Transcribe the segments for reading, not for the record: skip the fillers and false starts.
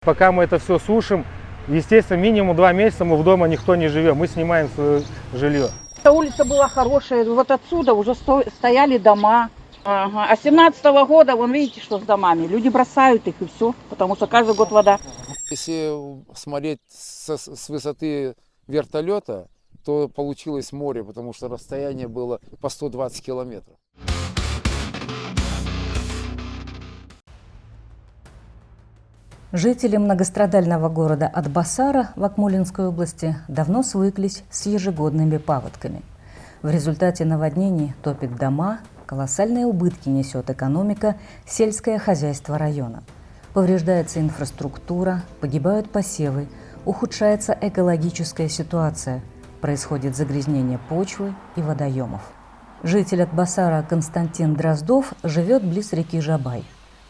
Пока мы это все сушим, естественно, минимум 2 месяца мы в дома никто не живем, мы снимаем свое жилье. Эта улица была хорошая, вот отсюда уже стояли дома. Ага. А с 17-го года, вон видите, что с домами. Люди бросают их и все, потому что каждый год вода. Если смотреть с высоты вертолета, то получилось море, потому что расстояние было по 120 километров. Жители многострадального города Атбасара в Акмолинской области давно свыклись с ежегодными паводками. В результате наводнений топит дома, колоссальные убытки несет экономика, сельское хозяйство района. Повреждается инфраструктура, погибают посевы, ухудшается экологическая ситуация, происходит загрязнение почвы и водоемов. Житель Атбасара Константин Дроздов живет близ реки Жабай.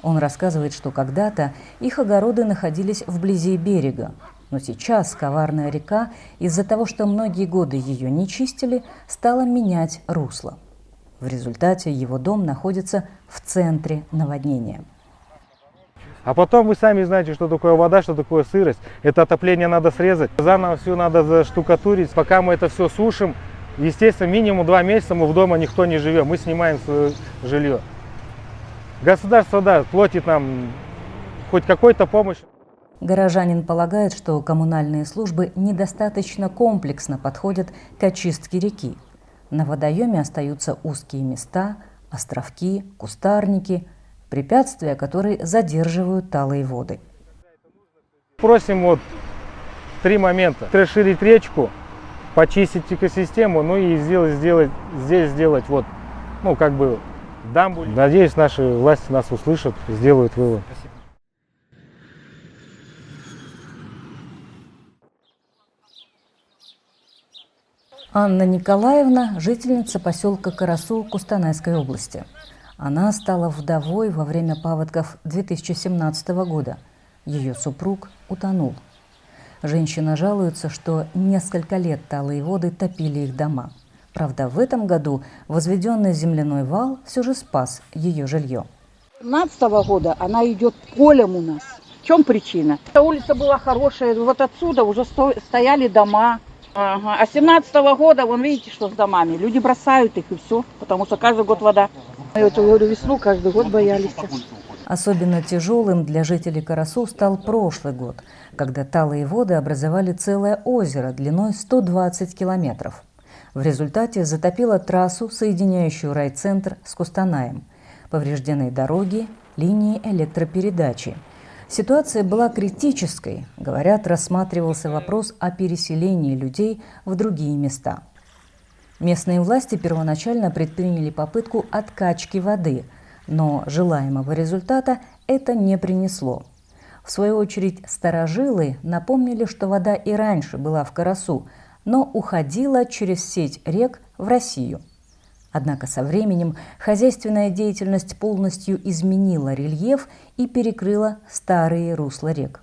Он рассказывает, что когда-то их огороды находились вблизи берега, но сейчас коварная река из-за того, что многие годы ее не чистили, стала менять русло. В результате его дом находится в центре наводнения. А потом вы сами знаете, что такое вода, что такое сырость. Это отопление надо срезать, заново все надо заштукатурить. Пока мы это все сушим, естественно, минимум 2 месяца мы в дома никто не живем, мы снимаем свое жилье. Государство, да, платит нам хоть какой-то помощь. Горожанин полагает, что коммунальные службы недостаточно комплексно подходят к очистке реки. На водоеме остаются узкие места, островки, кустарники, препятствия, которые задерживают талые воды. Просим вот 3 момента. Расширить речку, почистить экосистему, ну и сделать вот, ну как бы дамбу. Надеюсь, наши власти нас услышат, сделают вывод. Анна Николаевна – жительница поселка Карасу Кустанайской области. Она стала вдовой во время паводков 2017 года. Ее супруг утонул. Женщина жалуется, что несколько лет талые воды топили их дома. Правда, в этом году возведенный земляной вал все же спас ее жилье. С 17-го года она идет полем у нас. В чем причина? Эта улица была хорошая, вот отсюда уже стояли дома. Ага. А с 17-го года, вон видите, что с домами. Люди бросают их и все, потому что каждый год вода. Я вот говорю, весну каждый год боялись. Особенно тяжелым для жителей Карасу стал прошлый год, когда талые воды образовали целое озеро длиной 120 километров. В результате затопило трассу, соединяющую райцентр с Кустанаем. Повреждены дороги, линии электропередачи. Ситуация была критической. Говорят, рассматривался вопрос о переселении людей в другие места. Местные власти первоначально предприняли попытку откачки воды, но желаемого результата это не принесло. В свою очередь, старожилы напомнили, что вода и раньше была в Карасу, но уходила через сеть рек в Россию. Однако со временем хозяйственная деятельность полностью изменила рельеф и перекрыла старые русла рек.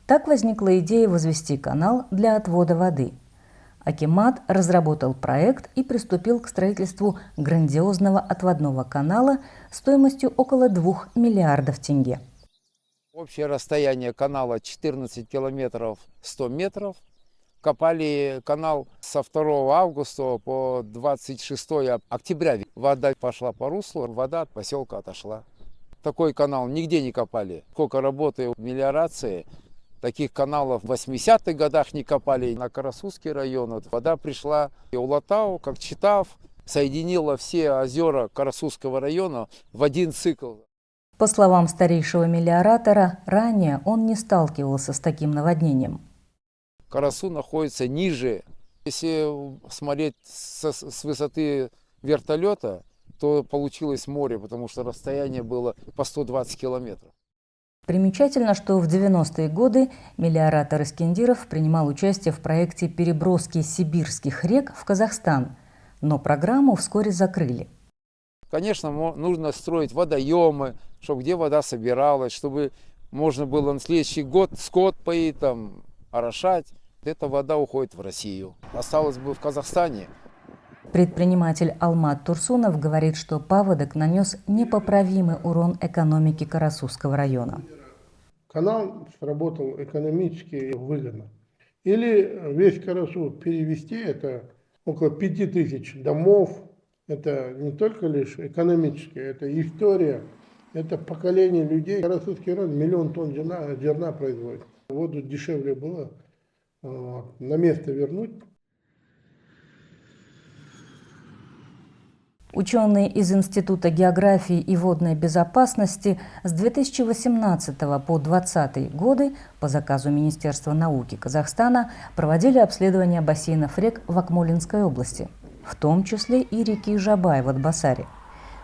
Так возникла идея возвести канал для отвода воды. Акимат разработал проект и приступил к строительству грандиозного отводного канала стоимостью около 2 миллиардов тенге. Общее расстояние канала 14 километров 100 метров. Копали канал со 2 августа по 26 октября. Вода пошла по руслу, вода от поселка отошла. Такой канал нигде не копали. Сколько работы в мелиорации, таких каналов в 80-х годах не копали. На Карасуский район вода пришла и Улатау, как Читав, соединила все озера Карасусского района в один цикл. По словам старейшего мелиоратора, ранее он не сталкивался с таким наводнением. Карасу находится ниже. Если смотреть с высоты вертолета, то получилось море, потому что расстояние было по 120 километров. Примечательно, что в 90-е годы мелиоратор Искендиров принимал участие в проекте переброски сибирских рек в Казахстан, но программу вскоре закрыли. Конечно, нужно строить водоемы, чтобы где вода собиралась, чтобы можно было на следующий год скот поить, там, орошать. Эта вода уходит в Россию. Осталось бы в Казахстане. Предприниматель Алмат Турсунов говорит, что паводок нанес непоправимый урон экономике Карасусского района. канал сработал экономически выгодно. Или весь Карасу перевести, это около 5000 домов, это не только лишь экономически, это история, это поколение людей. Карасуский район 1 000 000 тонн зерна производит. Воду дешевле было на место вернуть. Ученые из Института географии и водной безопасности с 2018 по 2020 годы по заказу Министерства науки Казахстана проводили обследование бассейнов рек в Акмолинской области, в том числе и реки Жабай в Атбасаре.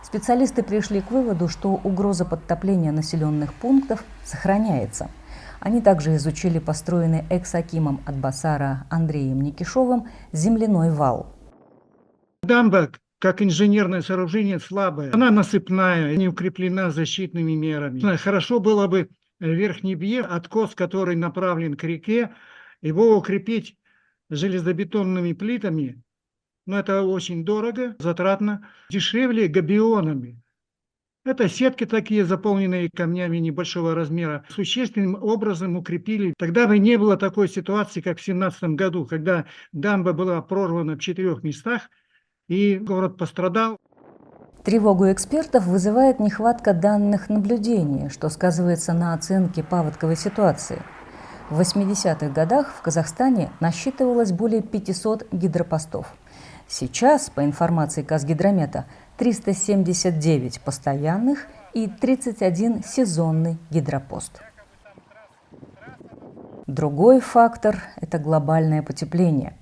Специалисты пришли к выводу, что угроза подтопления населенных пунктов сохраняется. Они также изучили построенный экс-акимом Атбасара Андреем Никишовым земляной вал. Дамба, как инженерное сооружение, слабая. Она насыпная, не укреплена защитными мерами. Хорошо было бы верхний бье, откос, который направлен к реке, его укрепить железобетонными плитами. Но это очень дорого, затратно. Дешевле габионами. Это сетки такие, заполненные камнями небольшого размера. Существенным образом укрепили. Тогда бы не было такой ситуации, как в 2017 году, когда дамба была прорвана в 4 местах, и город пострадал. Тревогу экспертов вызывает нехватка данных наблюдения, что сказывается на оценке паводковой ситуации. В 80-х годах в Казахстане насчитывалось более 500 гидропостов. Сейчас, по информации Казгидромета, 379 постоянных и 31 сезонный гидропост. Другой фактор – это глобальное потепление.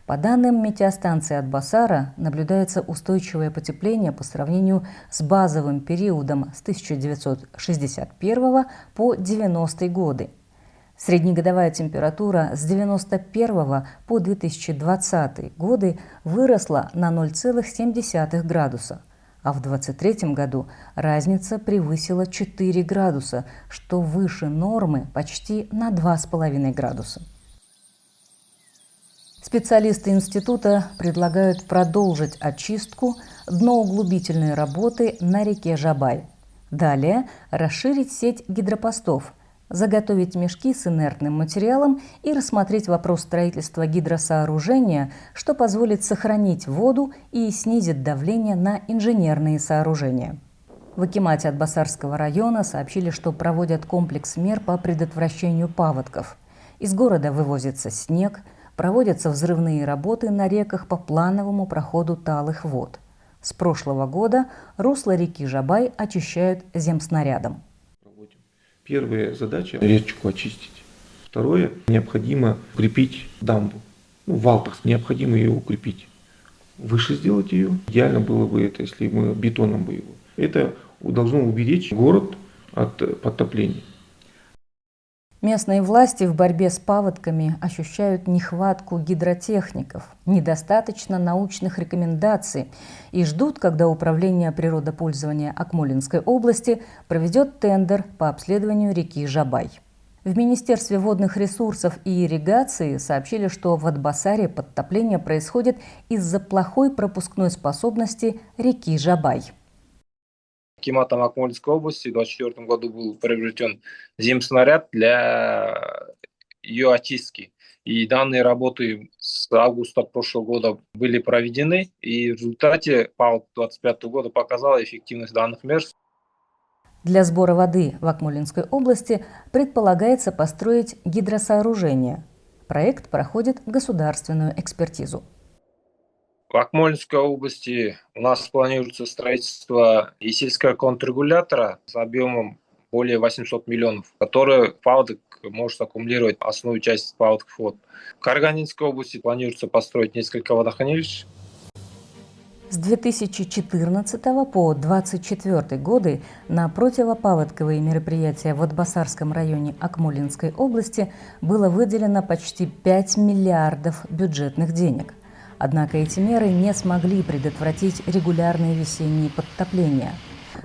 По данным метеостанции Атбасара, наблюдается устойчивое потепление по сравнению с базовым периодом с 1961 по 90 годы. Среднегодовая температура с 1991 по 2020 годы выросла на 0,7 градуса, а в 2023 году разница превысила 4 градуса, что выше нормы почти на 2,5 градуса. Специалисты института предлагают продолжить очистку дноуглубительной работы на реке Жабай. Далее расширить сеть гидропостов, заготовить мешки с инертным материалом и рассмотреть вопрос строительства гидросооружения, что позволит сохранить воду и снизит давление на инженерные сооружения. В акимате Атбасарского района сообщили, что проводят комплекс мер по предотвращению паводков. Из города вывозится снег, проводятся взрывные работы на реках по плановому проходу талых вод. С прошлого года русло реки Жабай очищают земснарядом. Первая задача – речку очистить. Второе – необходимо укрепить дамбу. Вал необходимо ее укрепить. Выше сделать ее. Идеально было бы это, если мы бетоном бы его. Это должно уберечь город от подтопления. Местные власти в борьбе с паводками ощущают нехватку гидротехников, недостаточно научных рекомендаций и ждут, когда Управление природопользования Акмолинской области проведет тендер по обследованию реки Жабай. В Министерстве водных ресурсов и ирригации сообщили, что в Атбасаре подтопление происходит из-за плохой пропускной способности реки Жабай. Акиматом Акмолинской области в 2024 году был приобретен земснаряд для ее очистки. И данные работы с августа прошлого года были проведены. И в результате паводок 2025 года показала эффективность данных мер. Для сбора воды в Акмолинской области предполагается построить гидросооружение. Проект проходит государственную экспертизу. В Акмолинской области у нас планируется строительство Есильского контррегулятора с объемом более 800 миллионов, который паводок может аккумулировать основную часть паводков вод. В Карагандинской области планируется построить несколько водохранилищ. С 2014 по 2024 годы на противопаводковые мероприятия в Атбасарском районе Акмолинской области было выделено почти 5 миллиардов бюджетных денег. Однако эти меры не смогли предотвратить регулярные весенние подтопления.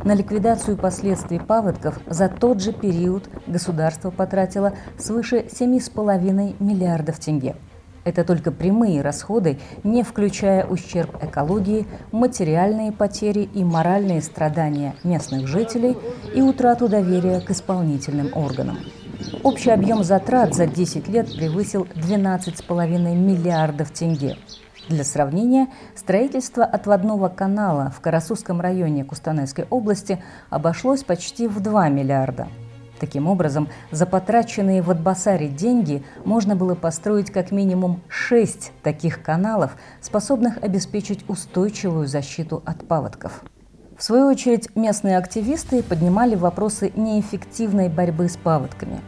На ликвидацию последствий паводков за тот же период государство потратило свыше 7,5 миллиардов тенге. Это только прямые расходы, не включая ущерб экологии, материальные потери и моральные страдания местных жителей и утрату доверия к исполнительным органам. Общий объем затрат за 10 лет превысил 12,5 миллиардов тенге. Для сравнения, строительство отводного канала в Карасусском районе Кустанайской области обошлось почти в 2 миллиарда. Таким образом, за потраченные в Атбасаре деньги можно было построить как минимум 6 таких каналов, способных обеспечить устойчивую защиту от паводков. В свою очередь, местные активисты поднимали вопросы неэффективной борьбы с паводками.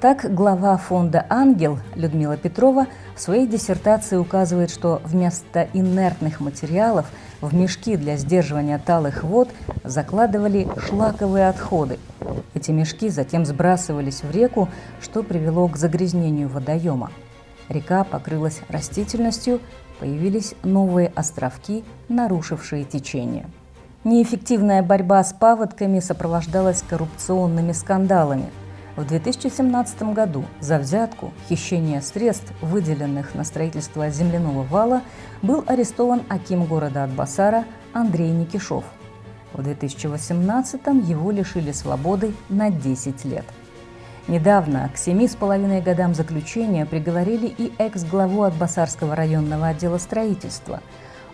Так, глава фонда «Ангел» Людмила Петрова в своей диссертации указывает, что вместо инертных материалов в мешки для сдерживания талых вод закладывали шлаковые отходы. Эти мешки затем сбрасывались в реку, что привело к загрязнению водоема. Река покрылась растительностью, появились новые островки, нарушившие течение. Неэффективная борьба с паводками сопровождалась коррупционными скандалами. В 2017 году за взятку, хищение средств, выделенных на строительство земляного вала, был арестован аким города Атбасара Андрей Никишов. В 2018 его лишили свободы на 10 лет. Недавно к 7,5 годам заключения приговорили и экс-главу Атбасарского районного отдела строительства.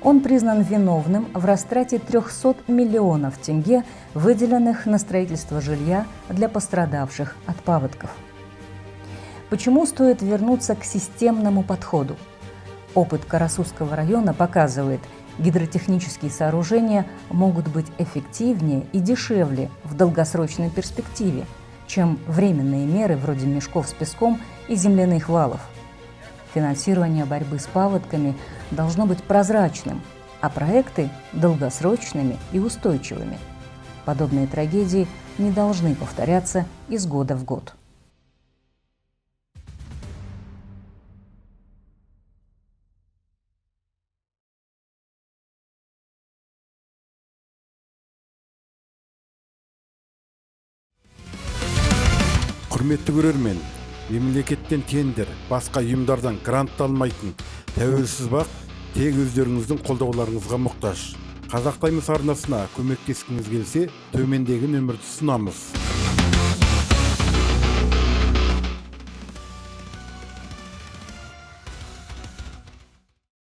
Он признан виновным в растрате 300 миллионов тенге, выделенных на строительство жилья для пострадавших от паводков. Почему стоит вернуться к системному подходу? Опыт Карасусского района показывает, гидротехнические сооружения могут быть эффективнее и дешевле в долгосрочной перспективе, чем временные меры вроде мешков с песком и земляных валов. Финансирование борьбы с паводками должно быть прозрачным, а проекты – долгосрочными и устойчивыми. Подобные трагедии не должны повторяться из года в год. Құрметті көрермен, мемлекеттен тендер, басқа ұйымдардан грант алмайтын тәуелсіз бақ тек өздеріңіздің қолдауларыңызға мұқтаж. Қазақ Таймс арнасына көмектескіңіз келсе, төмендегі нөмірді ұсынамыз.